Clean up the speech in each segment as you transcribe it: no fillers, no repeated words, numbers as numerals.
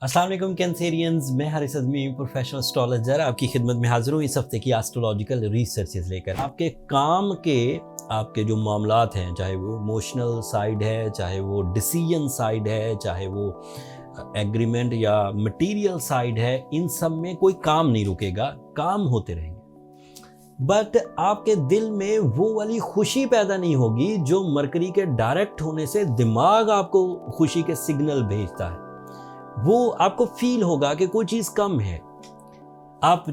अस्सलाम वालेकुम कैंसेरियंस, मैं हारिस अज़मी प्रोफेशनल एस्ट्रोलॉजर आपकी खिदमत में हाजिर हूँ इस हफ्ते की एस्ट्रोलॉजिकल रिसर्चेस लेकर। आपके काम के आपके जो मामलात हैं, चाहे वो इमोशनल साइड है, चाहे वो डिसीजन साइड है, चाहे वो एग्रीमेंट या मटेरियल साइड है, इन सब में कोई काम नहीं रुकेगा, काम होते रहेंगे। बट आपके दिल में वो वाली खुशी पैदा नहीं होगी जो मरकरी के डायरेक्ट होने से दिमाग आपको खुशी के सिग्नल भेजता है। वो आपको फील होगा कि कोई चीज़ कम है। आप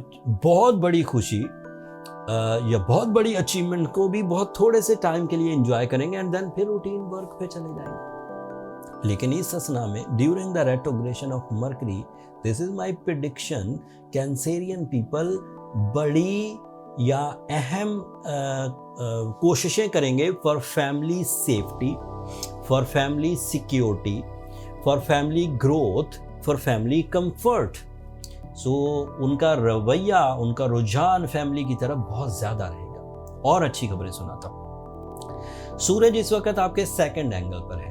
बहुत बड़ी खुशी या बहुत बड़ी अचीवमेंट को भी बहुत थोड़े से टाइम के लिए एंजॉय करेंगे एंड देन फिर रूटीन वर्क पे चले जाएंगे। लेकिन इस असना में during the retrogression of Mercury, this is my prediction, Cancerian people बड़ी या अहम कोशिशें करेंगे for family safety, for family security, for family growth, for family comfort. So उनका रवैया, उनका रुझान फैमिली की तरफ बहुत ज़्यादा रहेगा। और अच्छी खबरें सुनाता हूँ। सूरज इस वक्त आपके सेकंड एंगल पर है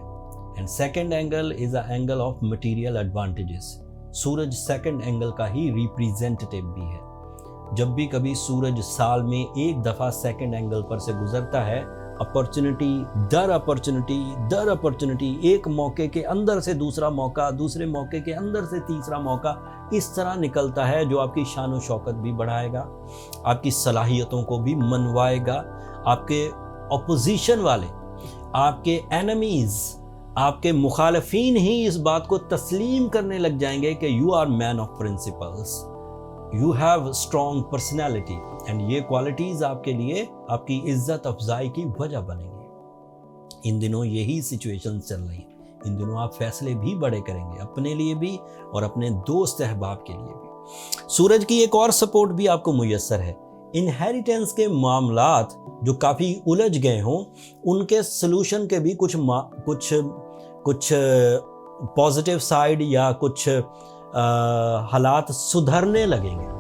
and second angle is a angle of material advantages. Suraj second angle का ही रिप्रेजेंटेटिव भी है। जब भी कभी सूरज साल में एक दफ़ा सेकंड एंगल पर से गुजरता है, अपॉर्चुनिटी दर अपॉर्चुनिटी दर अपॉर्चुनिटी, एक मौके के अंदर से दूसरा मौका, दूसरे मौके के अंदर से तीसरा मौका, इस तरह निकलता है जो आपकी शान व शौकत भी बढ़ाएगा, आपकी सलाहियतों को भी मनवाएगा। आपके अपोजिशन वाले, आपके एनिमीज़, आपके मुखालफीन ही इस बात को तस्लीम करने लग जाएंगे कि you are man of principles, you have strong personality, and ये क्वालिटीज़ आपके लिए आपकी इज्जत अफजाई की वजह बनेंगी। इन दिनों यही सिचुएशन चल रही है। इन दिनों आप फैसले भी बड़े करेंगे, अपने लिए भी और अपने दोस्त अहबाब के लिए भी। सूरज की एक और सपोर्ट भी आपको मुयस्सर है। इनहेरिटेंस के मामलात जो काफ़ी उलझ गए हों, उनके सोल्यूशन के भी कुछ पॉजिटिव साइड या कुछ हालात सुधरने लगेंगे।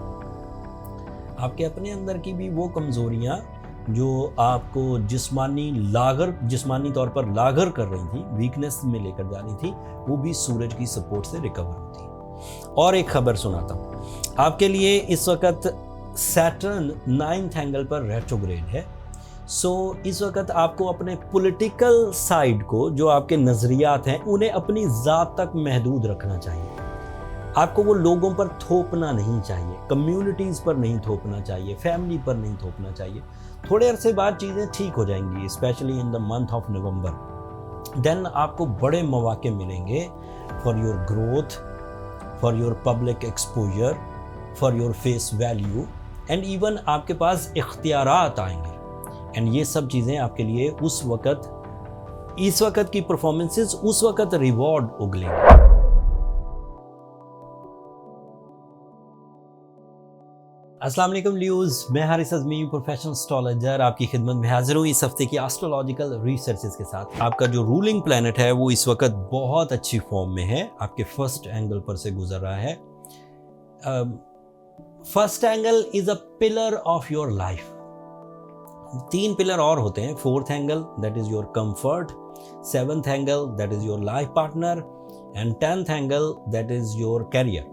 आपके अपने अंदर की भी वो कमज़ोरियाँ जो आपको जिस्मानी तौर पर लागर कर रही थी, वीकनेस में लेकर जा रही थी, वो भी सूरज की सपोर्ट से रिकवर होती है। और एक खबर सुनाता हूँ आपके लिए। इस वक्त सैटर्न 9th एंगल पर रेट्रोग्रेड है। सो इस वक्त आपको अपने पॉलिटिकल साइड को, जो आपके नज़रियात हैं, उन्हें अपनी ज़ात तक महदूद रखना चाहिए। आपको वो लोगों पर थोपना नहीं चाहिए, कम्युनिटीज़ पर नहीं थोपना चाहिए, फैमिली पर नहीं थोपना चाहिए। थोड़े अरसे बाद चीज़ें ठीक हो जाएंगी, specially in the month of November. Then आपको बड़े मौके मिलेंगे for your growth, for your public exposure, for your face value, and even आपके पास इख्तियारात आएंगे। एंड ये सब चीज़ें आपके लिए इस वक्त की परफॉर्मेंसेस उस वक्त रिवॉर्ड उगलेंगे। अस्सलाम वालेकुम लियोज़, मैं हारिस अज़मी प्रोफेशनल एस्ट्रोलॉजर आपकी खिदमत में हाजिर हूँ इस हफ्ते की एस्ट्रोलॉजिकल रिसर्चेस के साथ। आपका जो रूलिंग प्लैनेट है वो इस वक्त बहुत अच्छी फॉर्म में है, आपके फर्स्ट एंगल पर से गुजर रहा है। First angle is a pillar of your life. 3 pillar और होते हैं। 4th angle that is your comfort, 7th angle that is your life partner, and 10th angle that is your career.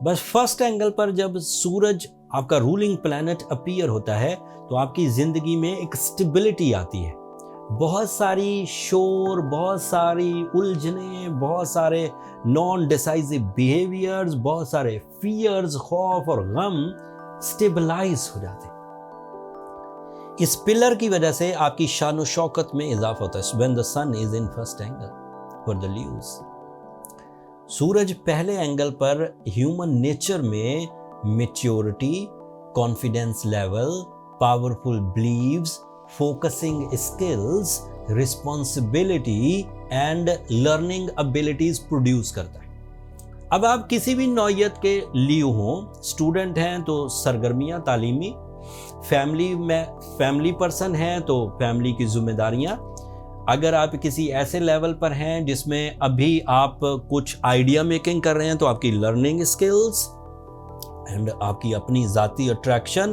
बस first angle पर जब सूरज आपका ruling planet appear होता है तो आपकी ज़िंदगी में एक स्टेबिलिटी आती है। बहुत सारी शोर, बहुत सारी उलझने, बहुत सारे नॉन डिसाइसिव बिहेवियर्स, बहुत सारे फियर्स, खौफ और गम स्टेबलाइज हो जाते हैं। इस पिलर की वजह से आपकी शान व शौकत में इजाफा होता है। When the sun is in first angle for the Leos. सूरज पहले एंगल पर ह्यूमन नेचर में maturity, confidence level, powerful believes, focusing skills, responsibility and learning abilities produce करता है। अब आप किसी भी नौयत के लिए हों, स्टूडेंट हैं तो सरगर्मियाँ तालीमी, फैमिली पर्सन हैं तो फैमिली की जिम्मेदारियाँ, अगर आप किसी ऐसे लेवल पर हैं जिसमें अभी आप कुछ आइडिया मेकिंग कर रहे हैं तो आपकी लर्निंग स्किल्स एंड आपकी अपनी ज़ाती अट्रैक्शन,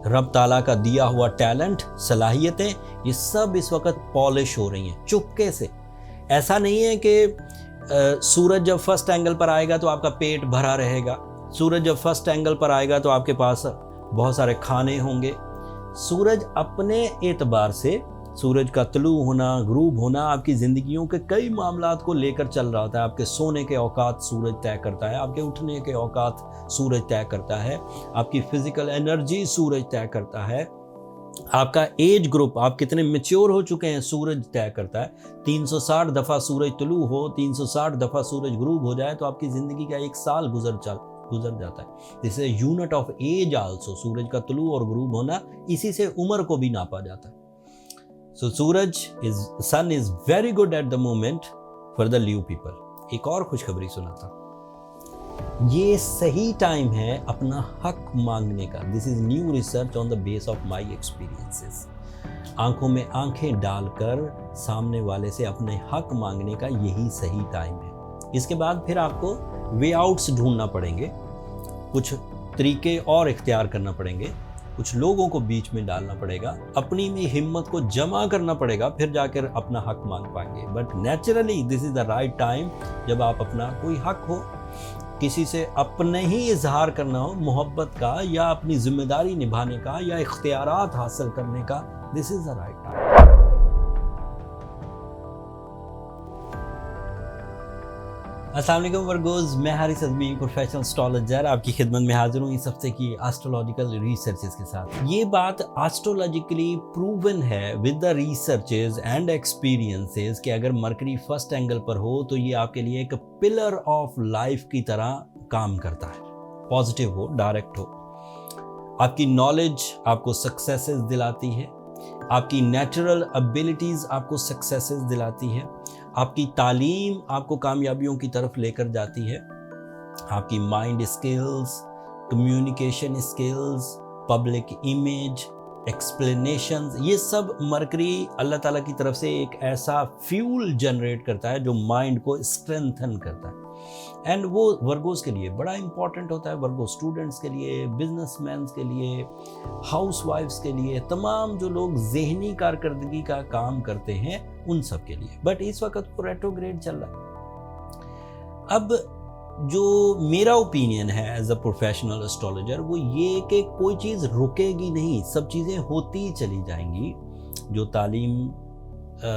रब ताला का दिया हुआ टैलेंट, सलाहियतें, ये सब इस वक्त पॉलिश हो रही हैं चुपके से। ऐसा नहीं है कि सूरज जब फर्स्ट एंगल पर आएगा तो आपका पेट भरा रहेगा। सूरज जब फर्स्ट एंगल पर आएगा तो आपके पास बहुत सारे खाने होंगे। सूरज अपने एतबार से, सूरज का तुलू होना, ग्रूब होना आपकी ज़िंदगियों के कई मामलात को लेकर चल रहा होता है। आपके सोने के औकात सूरज तय करता है, आपके उठने के औकात सूरज तय करता है, आपकी फिजिकल एनर्जी सूरज तय करता है, आपका एज ग्रुप, आप कितने मैच्योर हो चुके हैं सूरज तय करता है। 360 दफ़ा सूरज तुलू हो, 360 दफ़ा सूरज ग्रूब हो जाए तो आपकी ज़िंदगी का एक साल गुजर जाता है। This is unit of age also. सूरज का तुलू और ग्रूब होना, इसी से उम्र को भी नापा जाता है। So sun is very good at the moment for the Leo people. एक और खुशखबरी सुनाता, ये सही टाइम है अपना हक मांगने का। This is new research on the base of my experiences. आंखों में आंखें डालकर सामने वाले से अपने हक मांगने का यही सही टाइम है। इसके बाद फिर आपको वे आउट्स ढूंढना पड़ेंगे, कुछ तरीके और इख्तियार करना पड़ेंगे, कुछ लोगों को बीच में डालना पड़ेगा, अपनी में हिम्मत को जमा करना पड़ेगा, फिर जाकर अपना हक मांग पाएंगे। But naturally this is the right time, जब आप अपना कोई हक हो, किसी से अपने ही इजहार करना हो, मोहब्बत का या अपनी जिम्मेदारी निभाने का या इख्तियारात हासिल करने का, this is the right time. अस्सलाम वालेकुम वर्गोज़, मैं हारिस अज़मी, प्रोफेशनल एस्ट्रोलॉजर, आपकी खिदमत में हाजिर हूँ इस हफ्ते की एस्ट्रोलॉजिकल रिसर्चेस के साथ। ये बात एस्ट्रोलॉजिकली प्रूवन है with the researches and experiences कि अगर मरकरी फर्स्ट एंगल पर हो तो ये आपके लिए एक पिलर ऑफ लाइफ की तरह काम करता है। पॉजिटिव हो, डायरेक्ट हो, आपकी नॉलेज आपको सक्सेसेस दिलाती है, आपकी नेचुरल एबिलिटीज़ आपको सक्सेसेस दिलाती है, आपकी तालीम आपको कामयाबियों की तरफ लेकर जाती है, आपकी mind skills, communication skills, public image, explanations, ये सब मरकरी अल्लाह ताला की तरफ से एक ऐसा फ्यूल जनरेट करता है जो माइंड को स्ट्रेंथन करता है। एंड वो वर्गोस के लिए बड़ा इंपॉर्टेंट होता है, वर्गो स्टूडेंट्स के लिए, बिजनेसमैन के लिए, हाउसवाइफ्स के लिए, तमाम जो लोग ज़हनी कारकर्दगी का काम करते हैं उन सब के लिए। बट इस वक्त वो रेट्रोग्रेड चल रहा है। अब जो मेरा ओपिनियन है एज अ प्रोफेशनल एस्ट्रोलॉजर वो ये कि कोई चीज़ रुकेगी नहीं, सब चीज़ें होती चली जाएंगी। जो तालीम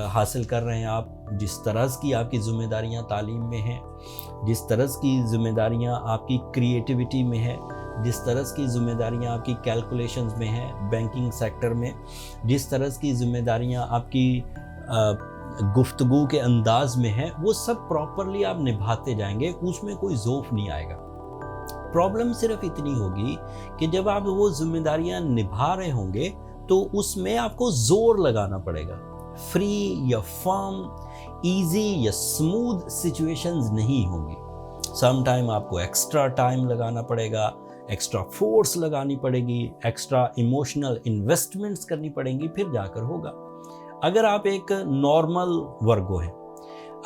हासिल कर रहे हैं आप, जिस तरह की आपकी ज़िम्मेदारियां तालीम में हैं, जिस तरह की ज़िम्मेदारियां आपकी क्रिएटिविटी में है, जिस तरह की ज़िम्मेदारियां आपकी कैलकुलेशंस में हैं, बैंकिंग सेक्टर में, जिस तरह की ज़िम्मेदारियां आपकी गुफ्तगू के अंदाज में है, वो सब प्रॉपरली आप निभाते जाएंगे, उसमें कोई ज़ौफ़ नहीं आएगा। प्रॉब्लम सिर्फ इतनी होगी कि जब आप वो जिम्मेदारियां निभा रहे होंगे तो उसमें आपको जोर लगाना पड़ेगा। फ्री या फर्म, इजी या स्मूथ सिचुएशंस नहीं होंगी। सम टाइम आपको एक्स्ट्रा टाइम लगाना पड़ेगा, एक्स्ट्रा फोर्स लगानी पड़ेगी, एक्स्ट्रा इमोशनल इन्वेस्टमेंट्स करनी पड़ेंगी, फिर जाकर होगा। अगर आप एक नॉर्मल वर्गो हैं,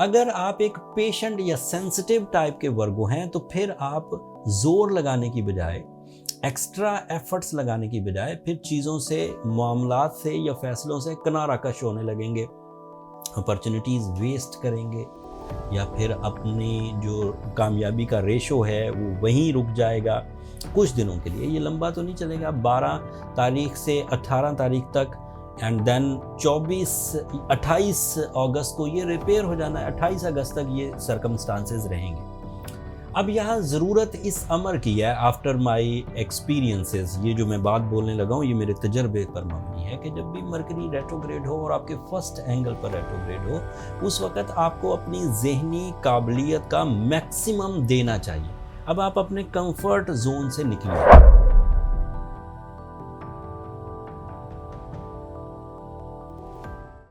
अगर आप एक पेशेंट या सेंसिटिव टाइप के वर्गो हैं, तो फिर आप जोर लगाने की बजाय, एक्स्ट्रा एफर्ट्स लगाने की बजाय फिर चीज़ों से, मामलात से या फैसलों से किनारा कश होने लगेंगे, अपॉर्चुनिटीज़ वेस्ट करेंगे, या फिर अपनी जो कामयाबी का रेशो है वो वहीं रुक जाएगा कुछ दिनों के लिए। ये लंबा तो नहीं चलेगा, 12 तारीख से 18 तारीख तक, एंड देन 28 अगस्त को ये रिपेयर हो जाना है, 28 अगस्त तक ये सर्कमस्टांसेस रहेंगे। अब यहाँ ज़रूरत इस अमर की है, आफ्टर माई एक्सपीरियंसेस, ये जो मैं बात बोलने लगा हूँ ये मेरे तजर्बे पर मबनी है, कि जब भी मरकरी रेट्रोग्रेड हो और आपके फर्स्ट एंगल पर रेट्रोग्रेड हो, उस वक़्त आपको अपनी ज़हनी काबिलियत का मैक्सिमम देना चाहिए। अब आप अपने कंफर्ट जोन से निकलिए।